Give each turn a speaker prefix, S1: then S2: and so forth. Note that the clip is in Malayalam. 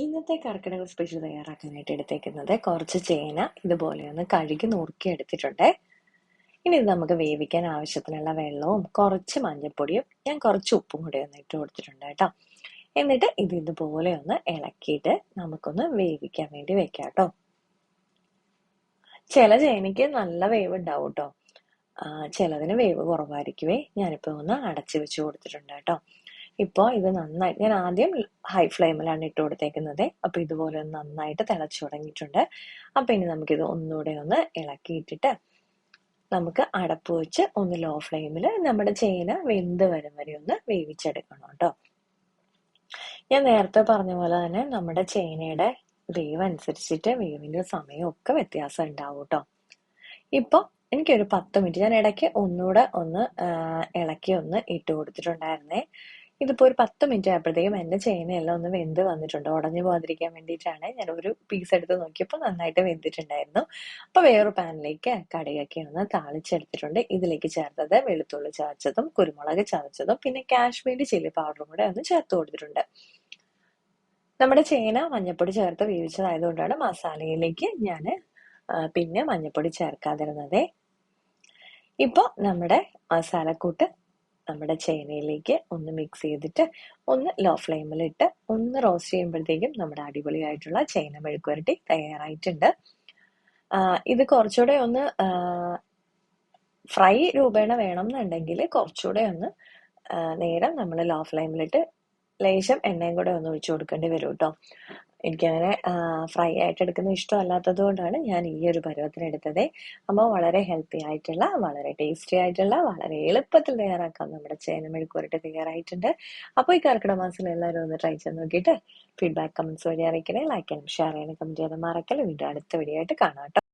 S1: ഇന്നത്തെ കർക്കിടക സ്പെഷ്യൽ തയ്യാറാക്കാനായിട്ട് എടുത്തേക്കുന്നത് കുറച്ച് ചേന ഇതുപോലെ ഒന്ന് കഴുകി നുറുക്കി എടുത്തിട്ടുണ്ട്. ഇനി ഇത് നമുക്ക് വേവിക്കാൻ ആവശ്യത്തിനുള്ള വെള്ളവും കുറച്ച് മഞ്ഞൾപ്പൊടിയും ഞാൻ കുറച്ച് ഉപ്പും കൂടി ഒന്ന് ഇട്ട് കൊടുത്തിട്ടുണ്ട് കേട്ടോ. എന്നിട്ട് ഇത് ഇതുപോലെ ഒന്ന് ഇളക്കിയിട്ട് നമുക്കൊന്ന് വേവിക്കാൻ വേണ്ടി വെക്കാം കേട്ടോ. ചില ചേനയ്ക്ക് നല്ല വേവ് ഉണ്ടാവും കേട്ടോ. ചിലതിന് വേവ് കുറവായിരിക്കുവേ. ഞാനിപ്പോൾ ഒന്ന് അടച്ചു വെച്ച് കൊടുത്തിട്ടുണ്ട് കേട്ടോ. ഇപ്പോൾ ഇത് നന്നായി ഞാൻ ആദ്യം ഹൈ ഫ്ലെയിമിലാണ് ഇട്ട് കൊടുത്തേക്കുന്നത്. അപ്പോൾ ഇതുപോലെ ഒന്ന് നന്നായിട്ട് തിളച്ചു തുടങ്ങിയിട്ടുണ്ട്. അപ്പോൾ ഇനി നമുക്കിത് ഒന്നുകൂടെ ഒന്ന് ഇളക്കിയിട്ടിട്ട് നമുക്ക് അടപ്പ് വെച്ച് ഒന്ന് ലോ ഫ്ലെയിമിൽ നമ്മുടെ ചേന വെന്ത് വരും വരെ ഒന്ന് വേവിച്ചെടുക്കണം കേട്ടോ. ഞാൻ നേരത്തെ പറഞ്ഞ പോലെ തന്നെ നമ്മുടെ ചേനയുടെ വേവ് അനുസരിച്ചിട്ട് വേവിന്റെ സമയമൊക്കെ വ്യത്യാസം ഉണ്ടാവും കേട്ടോ. ഇപ്പോൾ എനിക്കൊരു 10 മിനിറ്റ് ഞാൻ ഇടയ്ക്ക് ഒന്നുകൂടെ ഒന്ന് ഇളക്കി ഒന്ന് ഇട്ട് കൊടുത്തിട്ടുണ്ടായിരുന്നേ. ഇതിപ്പോ ഒരു 10 മിനിറ്റ് ആയപ്പോഴത്തേക്കും എന്റെ ചേനയെല്ലാം ഒന്ന് വെന്ത് വന്നിട്ടുണ്ട്. ഉടഞ്ഞു പോകാതിരിക്കാൻ വേണ്ടിയിട്ടാണ് ഞാൻ ഒരു പീസ് എടുത്ത് നോക്കിയപ്പോൾ നന്നായിട്ട് വെന്തിട്ടുണ്ടായിരുന്നു. അപ്പൊ വേറൊരു പാനിലേക്ക് കടുകൊക്കെ ഒന്ന് താളിച്ചെടുത്തിട്ടുണ്ട്. ഇതിലേക്ക് ചേർത്തത് വെളുത്തുള്ളി ചതച്ചതും കുരുമുളക് ചതച്ചതും പിന്നെ കാശ്മീരി ചില്ലി പൗഡറും കൂടെ ഒന്ന് ചേർത്ത് കൊടുത്തിട്ടുണ്ട്. നമ്മുടെ ചേന മഞ്ഞപ്പൊടി ചേർത്ത് വേവിച്ചതായതുകൊണ്ടാണ് മസാലയിലേക്ക് ഞാൻ പിന്നെ മഞ്ഞപ്പൊടി ചേർക്കാതിരുന്നത്. ഇപ്പൊ നമ്മുടെ മസാലക്കൂട്ട് നമ്മുടെ ചേനയിലേക്ക് ഒന്ന് മിക്സ് ചെയ്തിട്ട് ഒന്ന് ലോ ഫ്ലെയിമിലിട്ട് ഒന്ന് റോസ്റ്റ് ചെയ്യുമ്പോഴത്തേക്കും നമ്മുടെ അടിപൊളിയായിട്ടുള്ള ചേന മെഴുക്കുവരട്ടി തയ്യാറായിട്ടുണ്ട്. ഇത് കുറച്ചുകൂടെ ഒന്ന് ഫ്രൈ രൂപേണ വേണം എന്നുണ്ടെങ്കിൽ കുറച്ചുകൂടെ ഒന്ന് നേരം നമ്മൾ ലോ ഫ്ലെയിമിലിട്ട് ലേശം എണ്ണയും കൂടെ ഒന്ന് ഒഴിച്ചു കൊടുക്കേണ്ടി വരും കേട്ടോ. എനിക്കങ്ങനെ ഫ്രൈ ആയിട്ട് എടുക്കുന്നത് ഇഷ്ടമല്ലാത്തത് കൊണ്ടാണ് ഞാൻ ഈ ഒരു പരുവത്തിന് എടുത്തത്. അപ്പോൾ വളരെ ഹെൽത്തി ആയിട്ടുള്ള വളരെ ടേസ്റ്റി ആയിട്ടുള്ള വളരെ എളുപ്പത്തിൽ തയ്യാറാക്കാം നമ്മുടെ ചേന മെഴുക്കുവരട്ടി തയ്യാറായിട്ടുണ്ട്. അപ്പോൾ ഈ കർക്കിടക മാസത്തിൽ എല്ലാവരും ഒന്ന് ട്രൈ ചെയ്ത് നോക്കിയിട്ട് ഫീഡ്ബാക്ക് കമന്റ്സ് വഴി അറിയിക്കണേ. ലൈക്ക് ചെയ്യാനും ഷെയർ ചെയ്യാനും കമന്റ് ചെയ്യാനും മറക്കല്ല. വീണ്ടും അടുത്ത വീഡിയോ ആയിട്ട് കാണാം കേട്ടോ.